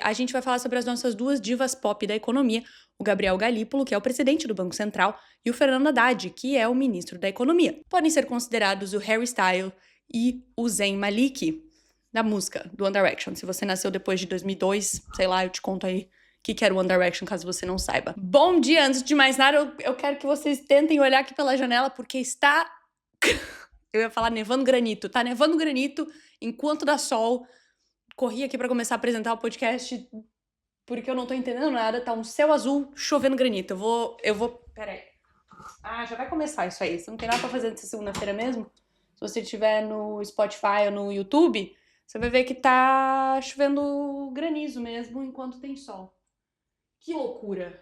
a gente vai falar sobre as nossas duas divas pop da economia, o Gabriel Galípolo, que é o presidente do Banco Central, e o Fernando Haddad, que é o ministro da Economia. Podem ser considerados o Harry Styles e o Zayn Malik, da música, do One Direction. Se você nasceu depois de 2002, sei lá, eu te conto aí o que era o One Direction, caso você não saiba. Bom dia! Antes de mais nada, eu quero que vocês tentem olhar aqui pela janela, porque está... eu ia falar nevando granito. Tá nevando granito enquanto dá sol. Corri aqui pra começar a apresentar o podcast, porque eu não tô entendendo nada. Tá um céu azul, chovendo granito. Eu vou... Peraí. Ah, já vai começar isso aí. Você não tem nada pra fazer nessa segunda-feira mesmo? Se você estiver no Spotify ou no YouTube, você vai ver que tá chovendo granizo mesmo, enquanto tem sol. Que loucura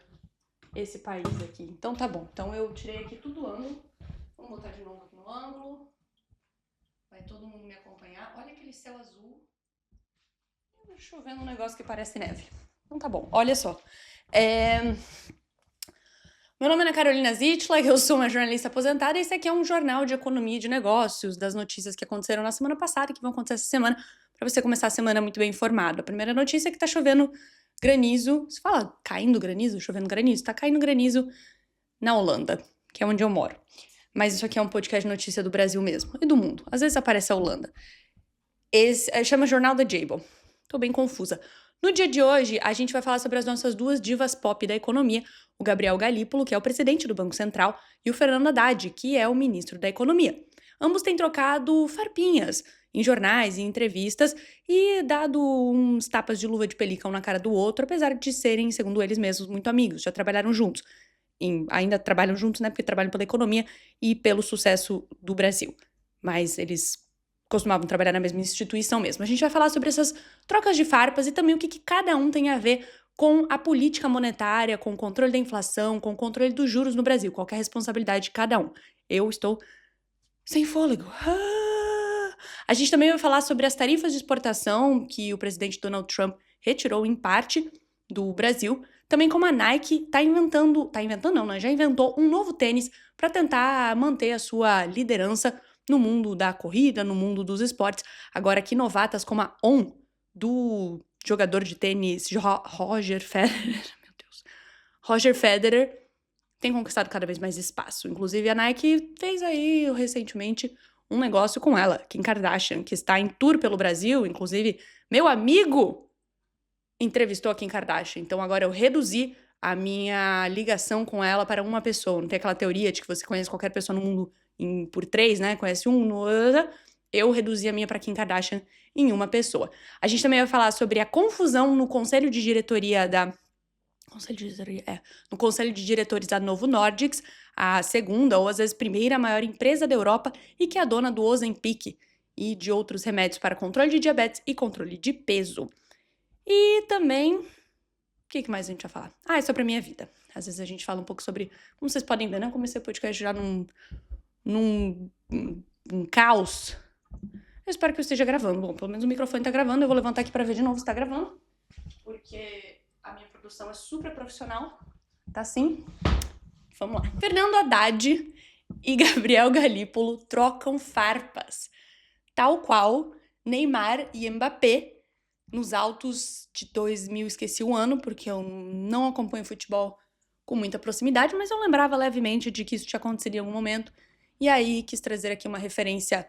esse país aqui. Então tá bom. Então eu tirei aqui tudo do ângulo. Vamos botar de novo aqui no ângulo. Vai todo mundo me acompanhar. Olha aquele céu azul. Chovendo um negócio que parece neve. Então tá bom. Olha só. Meu nome é Ana Carolina Zitlag, eu sou uma jornalista aposentada e esse aqui é um jornal de economia e de negócios, das notícias que aconteceram na semana passada e que vão acontecer essa semana, para você começar a semana muito bem informado. A primeira notícia é que tá chovendo granizo. Você fala caindo granizo? Chovendo granizo? Tá caindo granizo na Holanda, que é onde eu moro. Mas isso aqui é um podcast de notícia do Brasil mesmo, e do mundo. Às vezes aparece a Holanda. Chama Jornal da Jable. Tô bem confusa. No dia de hoje, a gente vai falar sobre as nossas duas divas pop da economia, o Gabriel Galípolo, que é o presidente do Banco Central, e o Fernando Haddad, que é o ministro da Economia. Ambos têm trocado farpinhas em jornais e entrevistas e dado uns tapas de luva de pelica um na cara do outro, apesar de serem, segundo eles mesmos, muito amigos, já trabalharam juntos. Ainda trabalham juntos, né, porque trabalham pela economia e pelo sucesso do Brasil. Mas eles costumavam trabalhar na mesma instituição mesmo. A gente vai falar sobre essas trocas de farpas e também o que cada um tem a ver com a política monetária, com o controle da inflação, com o controle dos juros no Brasil. Qual que é a responsabilidade de cada um. Eu estou sem fôlego. A gente também vai falar sobre as tarifas de exportação que o presidente Donald Trump retirou em parte do Brasil. Também como a Nike já inventou um novo tênis para tentar manter a sua liderança no mundo da corrida, no mundo dos esportes. Agora que novatas como a On, do jogador de tênis Roger Federer, tem conquistado cada vez mais espaço. Inclusive, a Nike fez aí recentemente um negócio com ela, Kim Kardashian, que está em tour pelo Brasil. Inclusive, meu amigo entrevistou a Kim Kardashian. Então, agora eu reduzi a minha ligação com ela para uma pessoa. Não tem aquela teoria de que você conhece qualquer pessoa no mundo por 3, né? Conhece um, eu reduzi a minha para Kim Kardashian em uma pessoa. A gente também vai falar sobre a confusão no conselho de diretoria no conselho de diretores da Novo Nordisk, a segunda ou às vezes primeira maior empresa da Europa e que é a dona do Ozempic e de outros remédios para controle de diabetes e controle de peso. E também, o que mais a gente vai falar? É sobre a minha vida. Às vezes a gente fala um pouco sobre, como vocês podem ver, né? Eu comecei o podcast já num caos. Eu espero que eu esteja gravando. Bom, pelo menos o microfone tá gravando. Eu vou levantar aqui pra ver de novo se tá gravando. Porque a minha produção é super profissional. Tá assim? Vamos lá. Fernando Haddad e Gabriel Galípolo trocam farpas. Tal qual Neymar e Mbappé nos autos de 2000, esqueci o ano, porque eu não acompanho futebol com muita proximidade, mas eu lembrava levemente de que isso tinha acontecido em algum momento. E aí, quis trazer aqui uma referência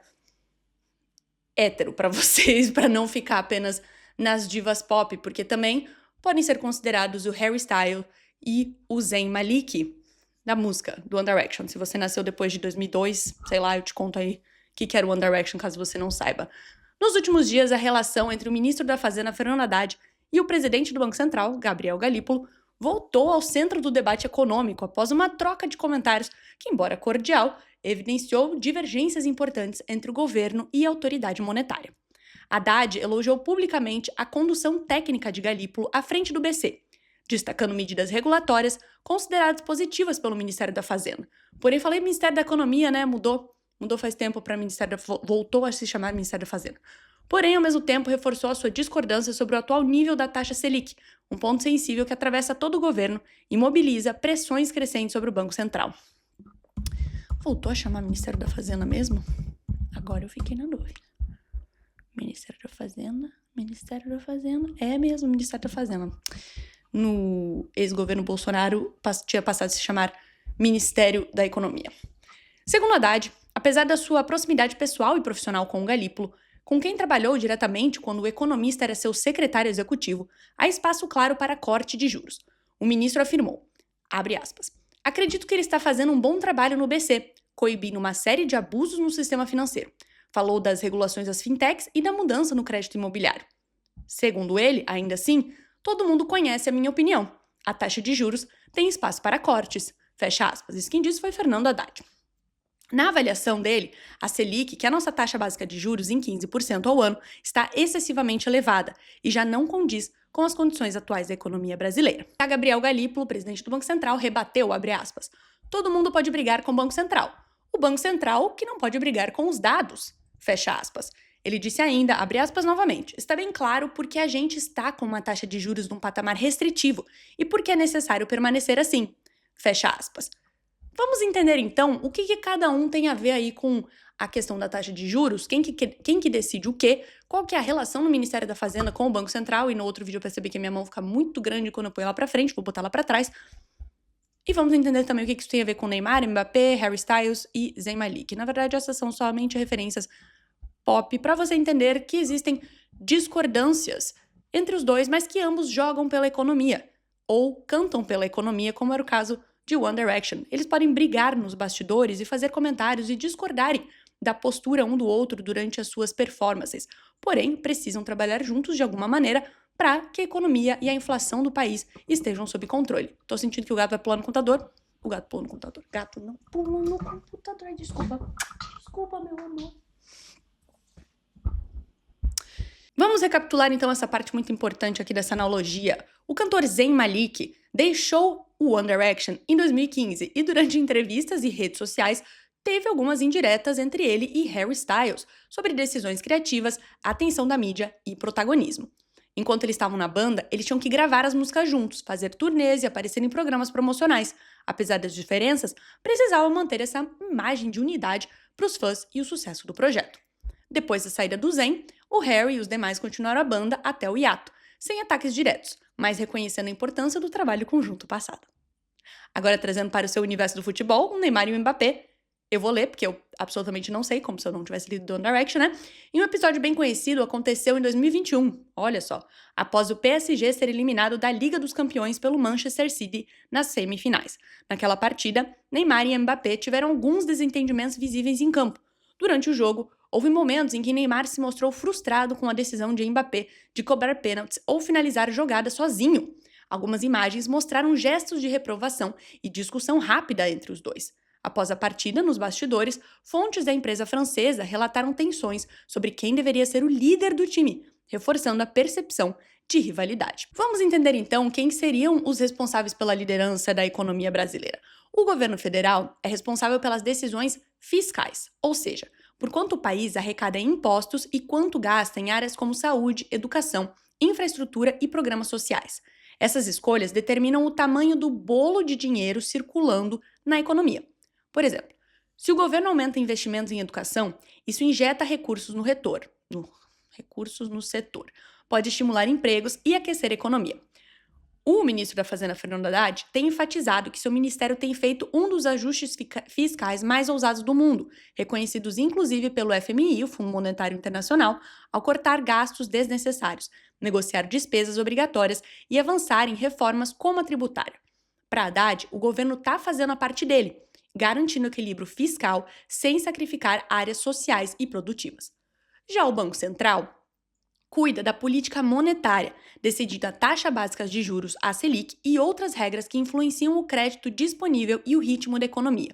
hétero pra vocês, pra não ficar apenas nas divas pop, porque também podem ser considerados o Harry Styles e o Zayn Malik, da música, do One Direction. Se você nasceu depois de 2002, sei lá, eu te conto aí o que era o One Direction, caso você não saiba. Nos últimos dias, a relação entre o ministro da Fazenda, Fernando Haddad, e o presidente do Banco Central, Gabriel Galípolo, voltou ao centro do debate econômico após uma troca de comentários que, embora cordial, evidenciou divergências importantes entre o governo e a autoridade monetária. Haddad elogiou publicamente a condução técnica de Galípolo à frente do BC, destacando medidas regulatórias consideradas positivas pelo Ministério da Fazenda. Porém, falei Ministério da Economia, né? Mudou faz tempo para voltou a se chamar Ministério da Fazenda. Porém, ao mesmo tempo, reforçou a sua discordância sobre o atual nível da taxa Selic, um ponto sensível que atravessa todo o governo e mobiliza pressões crescentes sobre o Banco Central. Voltou a chamar Ministério da Fazenda mesmo? Agora eu fiquei na dúvida. Ministério da Fazenda, Ministério da Fazenda. É mesmo, Ministério da Fazenda. No ex-governo Bolsonaro, tinha passado a se chamar Ministério da Economia. Segundo Haddad, apesar da sua proximidade pessoal e profissional com o Galípolo, com quem trabalhou diretamente quando o economista era seu secretário executivo, há espaço claro para corte de juros. O ministro afirmou, abre aspas, acredito que ele está fazendo um bom trabalho no BC, coibindo uma série de abusos no sistema financeiro. Falou das regulações das fintechs e da mudança no crédito imobiliário. Segundo ele, ainda assim, todo mundo conhece a minha opinião. A taxa de juros tem espaço para cortes. Fecha aspas. Isso quem disse foi Fernando Haddad. Na avaliação dele, a Selic, que é a nossa taxa básica de juros em 15% ao ano, está excessivamente elevada e já não condiz com as condições atuais da economia brasileira. A Gabriel Galípolo, presidente do Banco Central, rebateu, abre aspas, todo mundo pode brigar com o Banco Central. O Banco Central que não pode brigar com os dados, fecha aspas. Ele disse ainda, abre aspas novamente, está bem claro porque a gente está com uma taxa de juros num patamar restritivo e porque é necessário permanecer assim, fecha aspas. Vamos entender então o que cada um tem a ver aí com a questão da taxa de juros, quem que decide o quê, qual que é a relação no Ministério da Fazenda com o Banco Central, e no outro vídeo eu percebi que a minha mão fica muito grande quando eu ponho ela pra frente, vou botar ela pra trás. E vamos entender também o que isso tem a ver com Neymar, Mbappé, Harry Styles e Zayn Malik. Na verdade, essas são somente referências pop para você entender que existem discordâncias entre os dois, mas que ambos jogam pela economia, ou cantam pela economia, como era o caso de One Direction. Eles podem brigar nos bastidores e fazer comentários e discordarem da postura um do outro durante as suas performances. Porém, precisam trabalhar juntos de alguma maneira para que a economia e a inflação do país estejam sob controle. Tô sentindo que o gato vai pular no computador. O gato pula no computador. Gato não pula no computador. Desculpa. Desculpa, meu amor. Vamos recapitular então essa parte muito importante aqui dessa analogia. O cantor Zayn Malik deixou o One Direction em 2015 e durante entrevistas e redes sociais teve algumas indiretas entre ele e Harry Styles sobre decisões criativas, atenção da mídia e protagonismo. Enquanto eles estavam na banda, eles tinham que gravar as músicas juntos, fazer turnês e aparecer em programas promocionais. Apesar das diferenças, precisavam manter essa imagem de unidade para os fãs e o sucesso do projeto. Depois da saída do Zayn, o Harry e os demais continuaram a banda até o hiato, sem ataques diretos, mas reconhecendo a importância do trabalho conjunto passado. Agora, trazendo para o seu universo do futebol, o Neymar e o Mbappé. Eu vou ler, porque eu absolutamente não sei, como se eu não tivesse lido One Direction, né? E um episódio bem conhecido aconteceu em 2021, olha só, após o PSG ser eliminado da Liga dos Campeões pelo Manchester City nas semifinais. Naquela partida, Neymar e Mbappé tiveram alguns desentendimentos visíveis em campo. Durante o jogo, houve momentos em que Neymar se mostrou frustrado com a decisão de Mbappé de cobrar pênaltis ou finalizar jogadas sozinho. Algumas imagens mostraram gestos de reprovação e discussão rápida entre os dois. Após a partida, nos bastidores, fontes da empresa francesa relataram tensões sobre quem deveria ser o líder do time, reforçando a percepção de rivalidade. Vamos entender então quem seriam os responsáveis pela liderança da economia brasileira. O governo federal é responsável pelas decisões fiscais, ou seja, por quanto o país arrecada em impostos e quanto gasta em áreas como saúde, educação, infraestrutura e programas sociais. Essas escolhas determinam o tamanho do bolo de dinheiro circulando na economia. Por exemplo, se o governo aumenta investimentos em educação, isso injeta recursos no setor. Pode estimular empregos e aquecer a economia. O ministro da Fazenda, Fernando Haddad, tem enfatizado que seu ministério tem feito um dos ajustes fiscais mais ousados do mundo, reconhecidos inclusive pelo FMI, o Fundo Monetário Internacional, ao cortar gastos desnecessários, negociar despesas obrigatórias e avançar em reformas como a tributária. Para Haddad, o governo está fazendo a parte dele, garantindo equilíbrio fiscal sem sacrificar áreas sociais e produtivas. Já o Banco Central cuida da política monetária, decidindo a taxa básica de juros, a Selic, e outras regras que influenciam o crédito disponível e o ritmo da economia.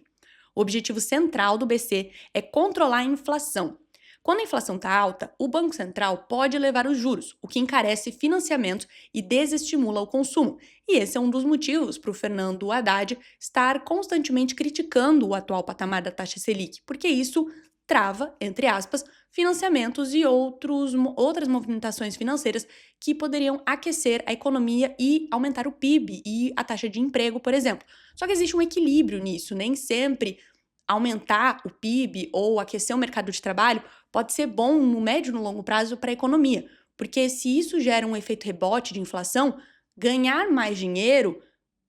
O objetivo central do BC é controlar a inflação. Quando a inflação está alta, o Banco Central pode elevar os juros, o que encarece financiamento e desestimula o consumo. E esse é um dos motivos para o Fernando Haddad estar constantemente criticando o atual patamar da taxa Selic, porque isso trava, entre aspas, financiamentos e outras movimentações financeiras que poderiam aquecer a economia e aumentar o PIB e a taxa de emprego, por exemplo. Só que existe um equilíbrio nisso, nem sempre aumentar o PIB ou aquecer o mercado de trabalho pode ser bom no médio e no longo prazo para a economia, porque se isso gera um efeito rebote de inflação, ganhar mais dinheiro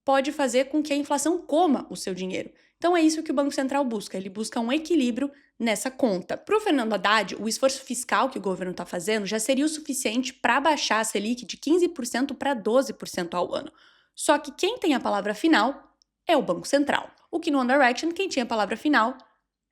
pode fazer com que a inflação coma o seu dinheiro. Então é isso que o Banco Central busca, ele busca um equilíbrio nessa conta. Para o Fernando Haddad, o esforço fiscal que o governo está fazendo já seria o suficiente para baixar a Selic de 15% para 12% ao ano. Só que quem tem a palavra final é o Banco Central. O que no One Direction, quem tinha a palavra final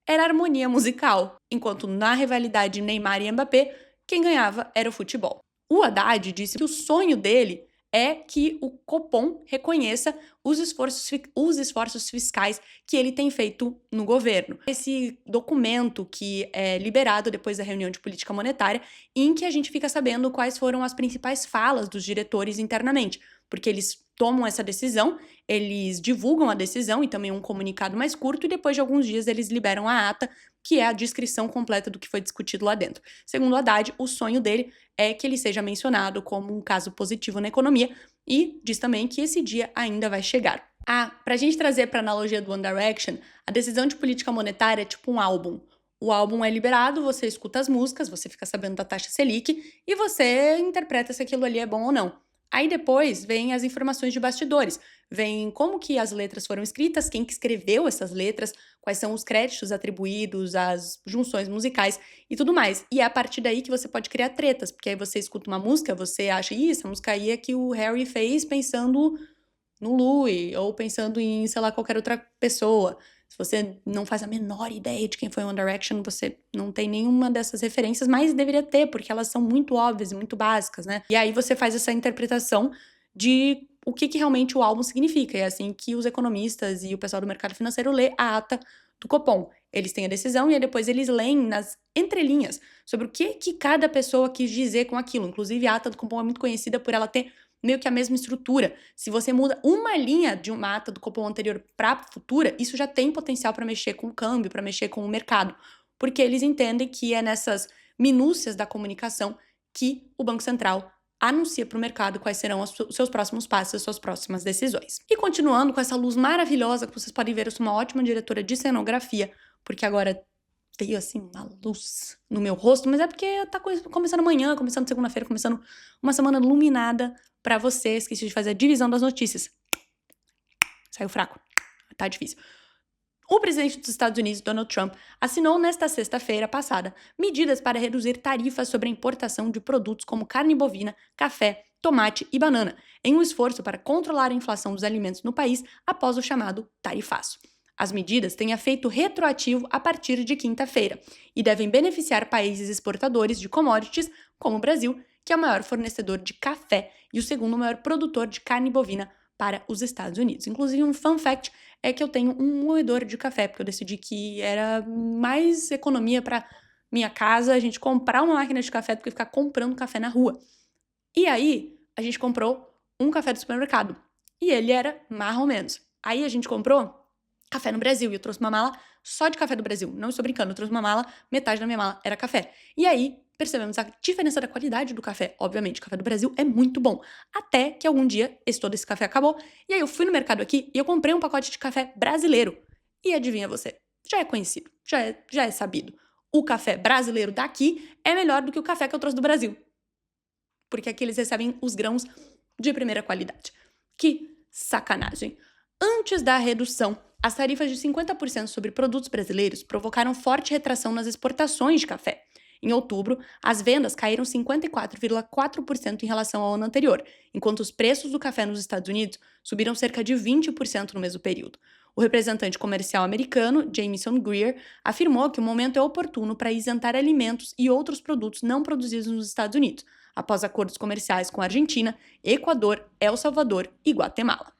era a harmonia musical, enquanto na rivalidade Neymar e Mbappé, quem ganhava era o futebol. O Haddad disse que o sonho dele é que o Copom reconheça os esforços fiscais que ele tem feito no governo. Esse documento que é liberado depois da reunião de política monetária, em que a gente fica sabendo quais foram as principais falas dos diretores internamente, porque eles tomam essa decisão, eles divulgam a decisão e também um comunicado mais curto, e depois de alguns dias eles liberam a ata, que é a descrição completa do que foi discutido lá dentro. Segundo o Haddad, o sonho dele é que ele seja mencionado como um caso positivo na economia e diz também que esse dia ainda vai chegar. Pra gente trazer pra analogia do One Direction, a decisão de política monetária é tipo um álbum. O álbum é liberado, você escuta as músicas, você fica sabendo da taxa Selic e você interpreta se aquilo ali é bom ou não. Aí depois vem as informações de bastidores, vem como que as letras foram escritas, quem que escreveu essas letras, quais são os créditos atribuídos, as junções musicais e tudo mais. E é a partir daí que você pode criar tretas, porque aí você escuta uma música, você acha, essa música aí é que o Harry fez pensando no Louis, ou pensando em, sei lá, qualquer outra pessoa. Se você não faz a menor ideia de quem foi One Direction, você não tem nenhuma dessas referências, mas deveria ter, porque elas são muito óbvias e muito básicas, né? E aí você faz essa interpretação de o que realmente o álbum significa. E é assim que os economistas e o pessoal do mercado financeiro lê a ata do Copom. Eles têm a decisão e aí depois eles leem nas entrelinhas sobre o que cada pessoa quis dizer com aquilo. Inclusive, a ata do Copom é muito conhecida por ela ter meio que a mesma estrutura. Se você muda uma linha de uma ata do Copom anterior para a futura, isso já tem potencial para mexer com o câmbio, para mexer com o mercado, porque eles entendem que é nessas minúcias da comunicação que o Banco Central anuncia para o mercado quais serão os seus próximos passos, as suas próximas decisões. E continuando com essa luz maravilhosa, que vocês podem ver, eu sou uma ótima diretora de cenografia, porque agora veio assim uma luz no meu rosto, mas é porque tá começando amanhã, começando segunda-feira, começando uma semana iluminada pra você. Esqueci de fazer a divisão das notícias. Saiu fraco. Tá difícil. O presidente dos Estados Unidos, Donald Trump, assinou nesta sexta-feira passada medidas para reduzir tarifas sobre a importação de produtos como carne bovina, café, tomate e banana, em um esforço para controlar a inflação dos alimentos no país após o chamado tarifaço. As medidas têm efeito retroativo a partir de quinta-feira e devem beneficiar países exportadores de commodities, como o Brasil, que é o maior fornecedor de café e o segundo maior produtor de carne bovina para os Estados Unidos. Inclusive, um fun fact é que eu tenho um moedor de café, porque eu decidi que era mais economia para minha casa a gente comprar uma máquina de café do que ficar comprando café na rua. E aí, a gente comprou um café do supermercado. E ele era mais ou menos. Aí a gente comprou café no Brasil, e eu trouxe uma mala só de café do Brasil. Não estou brincando, eu trouxe uma mala, metade da minha mala era café. E aí, percebemos a diferença da qualidade do café. Obviamente, o café do Brasil é muito bom. Até que algum dia, todo esse café acabou, e aí eu fui no mercado aqui e eu comprei um pacote de café brasileiro. E adivinha você? Já é conhecido, já é sabido. O café brasileiro daqui é melhor do que o café que eu trouxe do Brasil. Porque aqui eles recebem os grãos de primeira qualidade. Que sacanagem. Antes da redução, as tarifas de 50% sobre produtos brasileiros provocaram forte retração nas exportações de café. Em outubro, as vendas caíram 54,4% em relação ao ano anterior, enquanto os preços do café nos Estados Unidos subiram cerca de 20% no mesmo período. O representante comercial americano, Jamieson Greer, afirmou que o momento é oportuno para isentar alimentos e outros produtos não produzidos nos Estados Unidos, após acordos comerciais com a Argentina, Equador, El Salvador e Guatemala.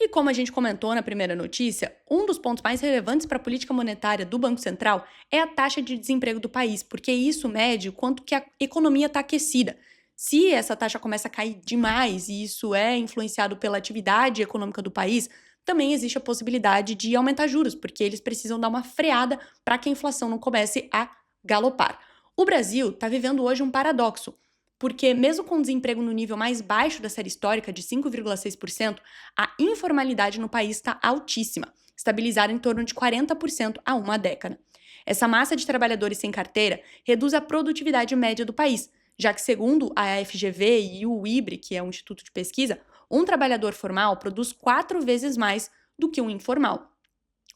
E como a gente comentou na primeira notícia, um dos pontos mais relevantes para a política monetária do Banco Central é a taxa de desemprego do país, porque isso mede o quanto que a economia está aquecida. Se essa taxa começa a cair demais e isso é influenciado pela atividade econômica do país, também existe a possibilidade de aumentar juros, porque eles precisam dar uma freada para que a inflação não comece a galopar. O Brasil está vivendo hoje um paradoxo, porque mesmo com o desemprego no nível mais baixo da série histórica, de 5,6%, a informalidade no país está altíssima, estabilizada em torno de 40% há uma década. Essa massa de trabalhadores sem carteira reduz a produtividade média do país, já que, segundo a FGV e o IBRE, que é um instituto de pesquisa, um trabalhador formal produz 4 vezes mais do que um informal.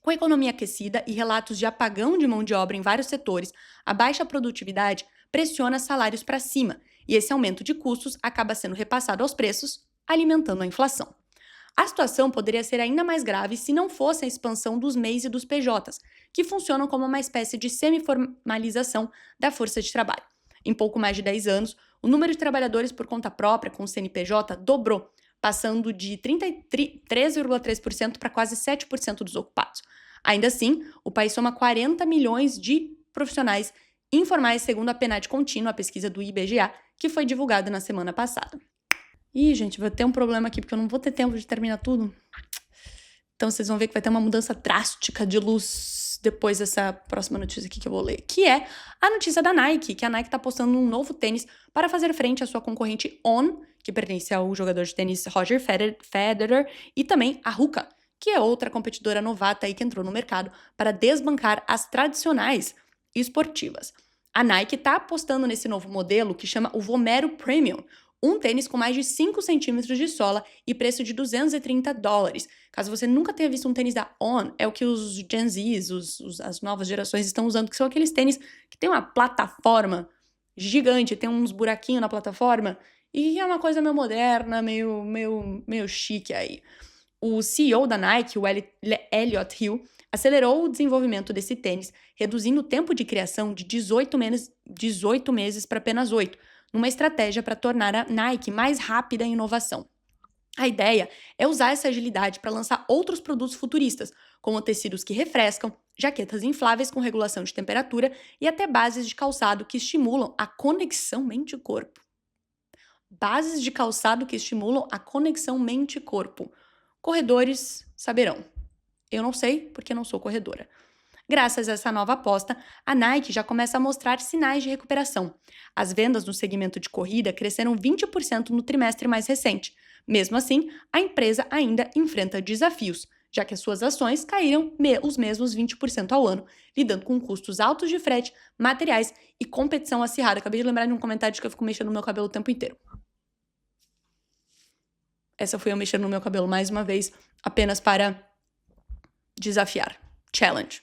Com a economia aquecida e relatos de apagão de mão de obra em vários setores, a baixa produtividade pressiona salários para cima, e esse aumento de custos acaba sendo repassado aos preços, alimentando a inflação. A situação poderia ser ainda mais grave se não fosse a expansão dos MEIs e dos PJs, que funcionam como uma espécie de semi-formalização da força de trabalho. Em pouco mais de 10 anos, o número de trabalhadores por conta própria com o CNPJ dobrou, passando de 3,3% para quase 7% dos ocupados. Ainda assim, o país soma 40 milhões de profissionais informais, segundo a PNAD contínua, a pesquisa do IBGE, que foi divulgada na semana passada. Ih, gente, vai ter um problema aqui, porque eu não vou ter tempo de terminar tudo. Então, vocês vão ver que vai ter uma mudança drástica de luz depois dessa próxima notícia aqui que eu vou ler, que é a notícia da Nike, que a Nike está postando um novo tênis para fazer frente à sua concorrente On, que pertence ao jogador de tênis Roger Federer, e também a Hoka, que é outra competidora novata aí que entrou no mercado para desbancar as tradicionais esportivas. A Nike está apostando nesse novo modelo que chama o Vomero Premium, um tênis com mais de 5 centímetros de sola e preço de $230. Caso você nunca tenha visto um tênis da On, é o que os Gen Zs, as novas gerações estão usando, que são aqueles tênis que tem uma plataforma gigante, tem uns buraquinhos na plataforma, e é uma coisa meio moderna, meio chique aí. O CEO da Nike, o Elliott Hill, acelerou o desenvolvimento desse tênis, reduzindo o tempo de criação de 18 meses para apenas 8, numa estratégia para tornar a Nike mais rápida em inovação. A ideia é usar essa agilidade para lançar outros produtos futuristas, como tecidos que refrescam, jaquetas infláveis com regulação de temperatura e até bases de calçado que estimulam a conexão mente-corpo. Bases de calçado que estimulam a conexão mente-corpo. Corredores saberão. Eu não sei, porque não sou corredora. Graças a essa nova aposta, a Nike já começa a mostrar sinais de recuperação. As vendas no segmento de corrida cresceram 20% no trimestre mais recente. Mesmo assim, a empresa ainda enfrenta desafios, já que as suas ações caíram os mesmos 20% ao ano, lidando com custos altos de frete, materiais e competição acirrada. Acabei de lembrar de um comentário de que eu fico mexendo no meu cabelo o tempo inteiro. Essa foi eu mexendo no meu cabelo mais uma vez, apenas para desafiar. Challenge.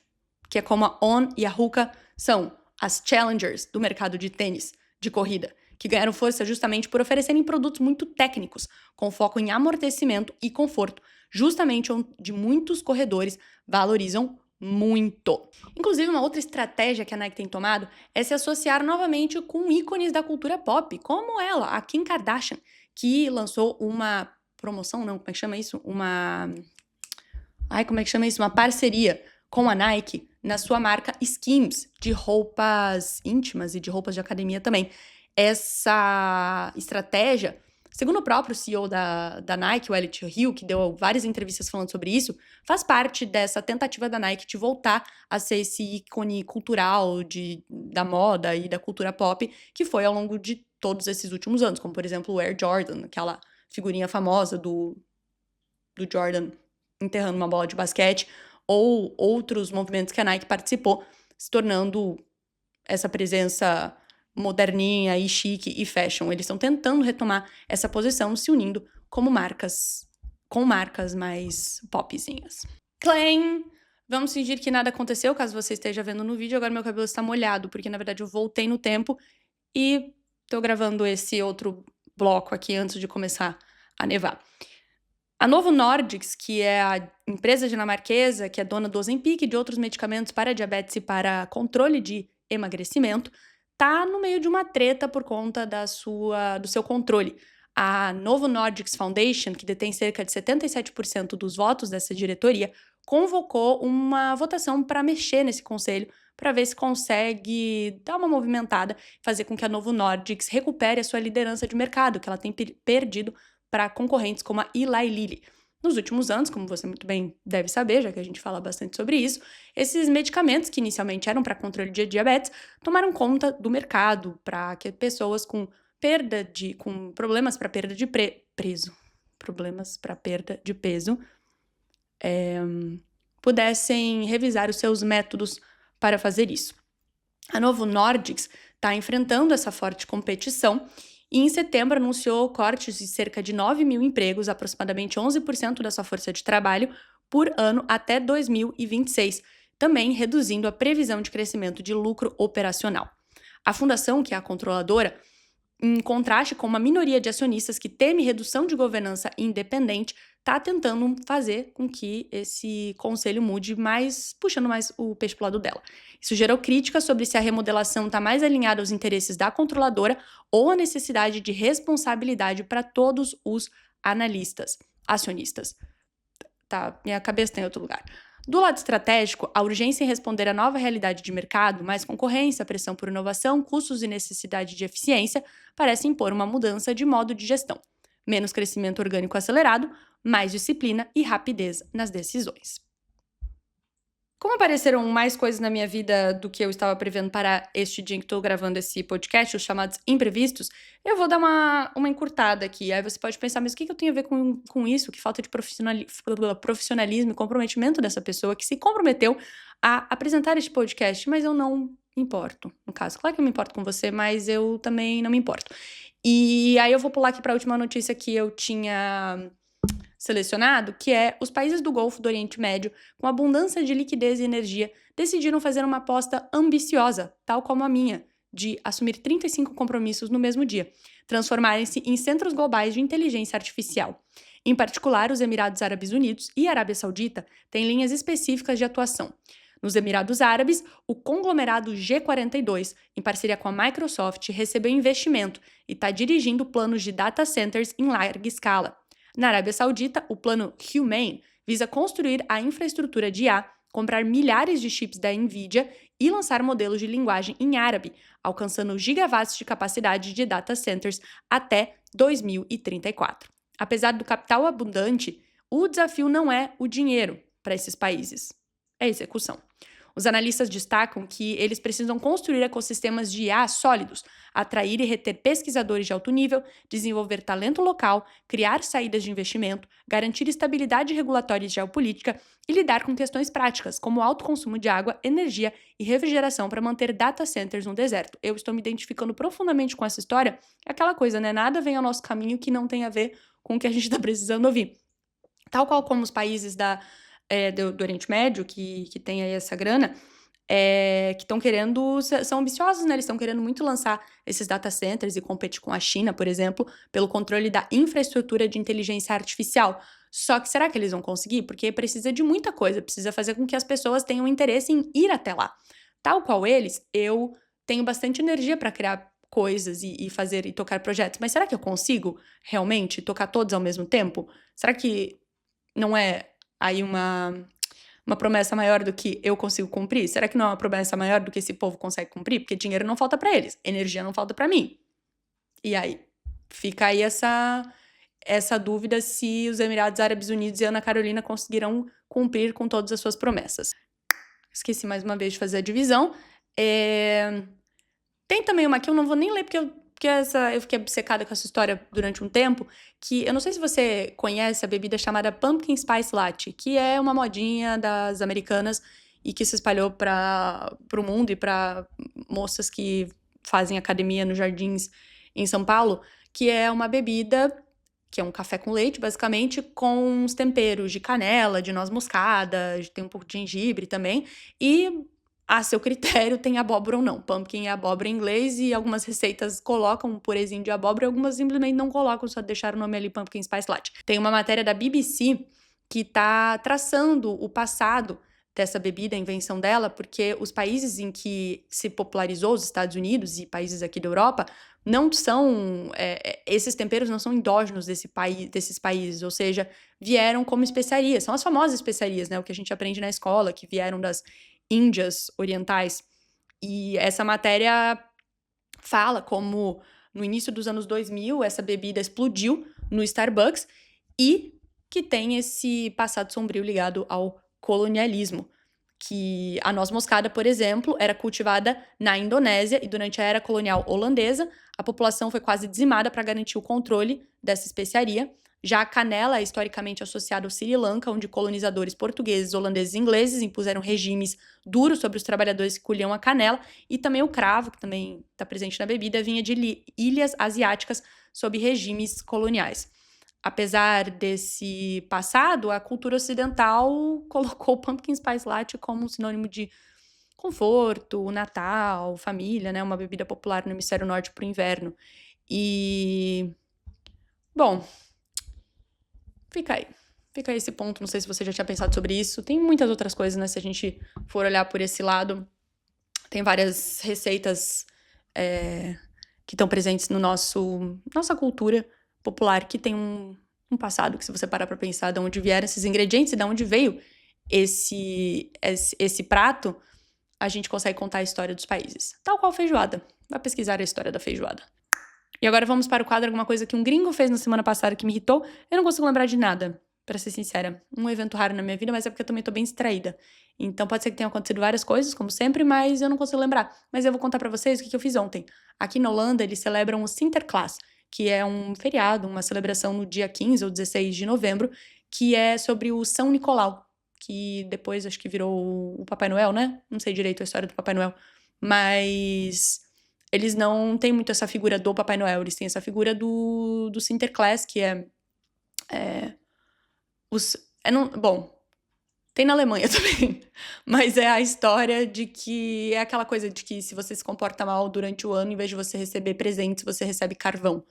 Que é como a On e a Hoka são as challengers do mercado de tênis de corrida, que ganharam força justamente por oferecerem produtos muito técnicos, com foco em amortecimento e conforto, justamente onde muitos corredores valorizam muito. Inclusive, uma outra estratégia que a Nike tem tomado é se associar novamente com ícones da cultura pop, como ela, a Kim Kardashian, que lançou uma promoção, não, como é que chama isso? Uma parceria com a Nike na sua marca Skims, de roupas íntimas e de roupas de academia também. Essa estratégia, segundo o próprio CEO da Nike, o Elliott Hill, que deu várias entrevistas falando sobre isso, faz parte dessa tentativa da Nike de voltar a ser esse ícone cultural da moda e da cultura pop que foi ao longo de todos esses últimos anos, como, por exemplo, o Air Jordan, aquela figurinha famosa do Jordan enterrando uma bola de basquete, ou outros movimentos que a Nike participou, se tornando essa presença moderninha e chique e fashion. Eles estão tentando retomar essa posição, se unindo com marcas mais popzinhas. Clang! Vamos fingir que nada aconteceu, caso você esteja vendo no vídeo. Agora meu cabelo está molhado, porque na verdade eu voltei no tempo e tô gravando esse outro bloco aqui antes de começar a nevar. A Novo Nordisk, que é a empresa dinamarquesa que é dona do Ozempic e de outros medicamentos para diabetes e para controle de emagrecimento, está no meio de uma treta por conta do seu controle. A Novo Nordisk Foundation, que detém cerca de 77% dos votos dessa diretoria, convocou uma votação para mexer nesse conselho, para ver se consegue dar uma movimentada, fazer com que a Novo Nordisk recupere a sua liderança de mercado, que ela tem perdido para concorrentes como a Eli Lilly. Nos últimos anos, como você muito bem deve saber, já que a gente fala bastante sobre isso, esses medicamentos que inicialmente eram para controle de diabetes tomaram conta do mercado para que pessoas com problemas para perda de peso pudessem revisar os seus métodos para fazer isso. A Novo Nordisk está enfrentando essa forte competição e em setembro anunciou cortes de cerca de 9 mil empregos, aproximadamente 11% da sua força de trabalho, por ano até 2026, também reduzindo a previsão de crescimento de lucro operacional. A fundação, que é a controladora, em contraste com uma minoria de acionistas que teme redução de governança independente, está tentando fazer com que esse conselho mude mais, puxando mais o peixe para o lado dela. Isso gerou críticas sobre se a remodelação está mais alinhada aos interesses da controladora ou a necessidade de responsabilidade para todos os acionistas. Tá, minha cabeça está em outro lugar. Do lado estratégico, a urgência em responder à nova realidade de mercado, mais concorrência, pressão por inovação, custos e necessidade de eficiência, parece impor uma mudança de modo de gestão. Menos crescimento orgânico acelerado, mais disciplina e rapidez nas decisões. Como apareceram mais coisas na minha vida do que eu estava prevendo para este dia em que estou gravando esse podcast, os chamados imprevistos, eu vou dar uma encurtada aqui. Aí você pode pensar, mas o que eu tenho a ver com isso? Que falta de profissionalismo e comprometimento dessa pessoa que se comprometeu a apresentar este podcast, mas eu não me importo, no caso. Claro que eu me importo com você, mas eu também não me importo. E aí eu vou pular aqui para a última notícia que eu tinha selecionado, que é os países do Golfo do Oriente Médio, com abundância de liquidez e energia, decidiram fazer uma aposta ambiciosa, tal como a minha, de assumir 35 compromissos no mesmo dia, transformarem-se em centros globais de inteligência artificial. Em particular, os Emirados Árabes Unidos e a Arábia Saudita têm linhas específicas de atuação. Nos Emirados Árabes, o conglomerado G42, em parceria com a Microsoft, recebeu investimento e está dirigindo planos de data centers em larga escala. Na Arábia Saudita, o plano Humane visa construir a infraestrutura de IA, comprar milhares de chips da NVIDIA e lançar modelos de linguagem em árabe, alcançando gigawatts de capacidade de data centers até 2034. Apesar do capital abundante, o desafio não é o dinheiro para esses países, é a execução. Os analistas destacam que eles precisam construir ecossistemas de IA sólidos, atrair e reter pesquisadores de alto nível, desenvolver talento local, criar saídas de investimento, garantir estabilidade regulatória e geopolítica e lidar com questões práticas, como alto consumo de água, energia e refrigeração para manter data centers no deserto. Eu estou me identificando profundamente com essa história. É aquela coisa, né? Nada vem ao nosso caminho que não tenha a ver com o que a gente está precisando ouvir. Tal qual como os países do Oriente Médio, que tem aí essa grana, que estão querendo, são ambiciosos, né? Eles estão querendo muito lançar esses data centers e competir com a China, por exemplo, pelo controle da infraestrutura de inteligência artificial. Só que será que eles vão conseguir? Porque precisa de muita coisa, precisa fazer com que as pessoas tenham interesse em ir até lá. Tal qual eles, eu tenho bastante energia para criar coisas e fazer e tocar projetos, mas será que eu consigo realmente tocar todos ao mesmo tempo? Será que não é aí uma promessa maior do que eu consigo cumprir? Será que não é uma promessa maior do que esse povo consegue cumprir? Porque dinheiro não falta para eles, energia não falta para mim. E aí, fica aí essa dúvida se os Emirados Árabes Unidos e Ana Carolina conseguirão cumprir com todas as suas promessas. Esqueci mais uma vez de fazer a divisão. Tem também uma que eu não vou nem ler porque eu fiquei obcecada com essa história durante um tempo, que eu não sei se você conhece a bebida chamada Pumpkin Spice Latte, que é uma modinha das americanas e que se espalhou para o mundo e para moças que fazem academia nos jardins em São Paulo, que é uma bebida, que é um café com leite, basicamente, com uns temperos de canela, de noz moscada, tem um pouco de gengibre também, e a seu critério tem abóbora ou não. Pumpkin é abóbora em inglês e algumas receitas colocam um purezinho de abóbora e algumas simplesmente não colocam, só deixaram o nome ali Pumpkin Spice Latte. Tem uma matéria da BBC que tá traçando o passado dessa bebida, a invenção dela, porque os países em que se popularizou, os Estados Unidos e países aqui da Europa, não são, esses temperos não são endógenos desses países, ou seja, vieram como especiarias, são as famosas especiarias, né, o que a gente aprende na escola, que vieram das Índias orientais. E essa matéria fala como no início dos anos 2000 essa bebida explodiu no Starbucks e que tem esse passado sombrio ligado ao colonialismo. Que a noz moscada, por exemplo, era cultivada na Indonésia e durante a era colonial holandesa, a população foi quase dizimada para garantir o controle dessa especiaria. Já a canela é historicamente associada ao Sri Lanka, onde colonizadores portugueses, holandeses e ingleses impuseram regimes duros sobre os trabalhadores que colhiam a canela, e também o cravo, que também está presente na bebida, vinha de ilhas asiáticas sob regimes coloniais. Apesar desse passado, a cultura ocidental colocou o pumpkin spice latte como um sinônimo de conforto, Natal, família, né? Uma bebida popular no hemisfério norte para o inverno. E, bom, fica aí. Fica aí esse ponto. Não sei se você já tinha pensado sobre isso. Tem muitas outras coisas, né? Se a gente for olhar por esse lado, tem várias receitas que estão presentes no nossa cultura popular, que tem um passado que, se você parar para pensar de onde vieram esses ingredientes e de onde veio esse prato, a gente consegue contar a história dos países. Tal qual feijoada. Vai pesquisar a história da feijoada. E agora vamos para o quadro Alguma Coisa que um Gringo fez na semana passada que me irritou. Eu não consigo lembrar de nada, pra ser sincera. Um evento raro na minha vida, mas é porque eu também tô bem distraída. Então pode ser que tenha acontecido várias coisas, como sempre, mas eu não consigo lembrar. Mas eu vou contar pra vocês o que eu fiz ontem. Aqui na Holanda, eles celebram o Sinterklaas, que é um feriado, uma celebração no dia 15 ou 16 de novembro, que é sobre o São Nicolau, que depois acho que virou o Papai Noel, né? Não sei direito a história do Papai Noel. Mas eles não têm muito essa figura do Papai Noel, eles têm essa figura do Sinterklaas, que bom, tem na Alemanha também, mas é a história de que é aquela coisa de que se você se comporta mal durante o ano, em vez de você receber presentes, você recebe carvão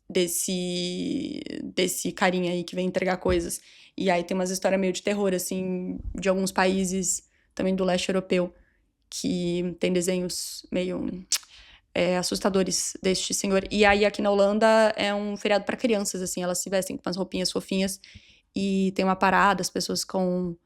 desse carinha aí que vem entregar coisas. E aí tem umas histórias meio de terror, assim, de alguns países, também do leste europeu, que tem desenhos meio assustadores deste senhor. E aí aqui na Holanda é um feriado para crianças, assim, elas se vestem com umas roupinhas fofinhas e tem uma parada, as pessoas ficam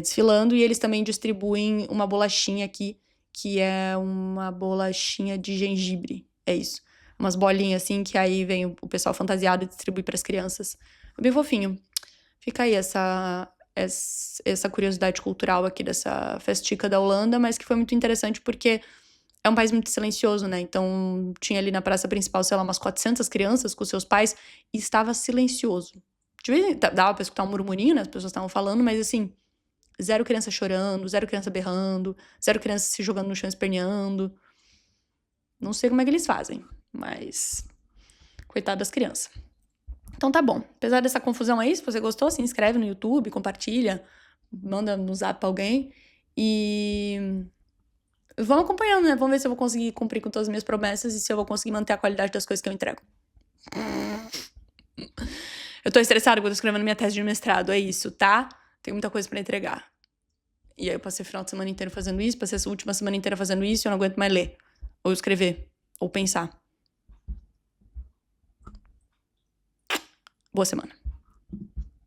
desfilando, e eles também distribuem uma bolachinha aqui, que é uma bolachinha de gengibre, é isso. Umas bolinhas assim, que aí vem o pessoal fantasiado e distribui para as crianças. É bem fofinho. Fica aí essa curiosidade cultural aqui dessa festica da Holanda, mas que foi muito interessante porque é um país muito silencioso, né? Então, tinha ali na praça principal, sei lá, umas 400 crianças com seus pais e estava silencioso. Dava pra escutar um murmurinho, né? As pessoas estavam falando, mas assim, zero criança chorando, zero criança berrando, zero criança se jogando no chão esperneando. Não sei como é que eles fazem, mas coitado das crianças. Então tá bom. Apesar dessa confusão aí, se você gostou, se inscreve no YouTube, compartilha, manda no zap pra alguém e vamos acompanhando, né? Vamos ver se eu vou conseguir cumprir com todas as minhas promessas e se eu vou conseguir manter a qualidade das coisas que eu entrego. Eu tô estressada porque eu tô escrevendo minha tese de mestrado, é isso, tá? Tem muita coisa pra entregar. E aí eu passei o final de semana inteiro fazendo isso, passei essa última semana inteira fazendo isso e eu não aguento mais ler, ou escrever, ou pensar. Boa semana.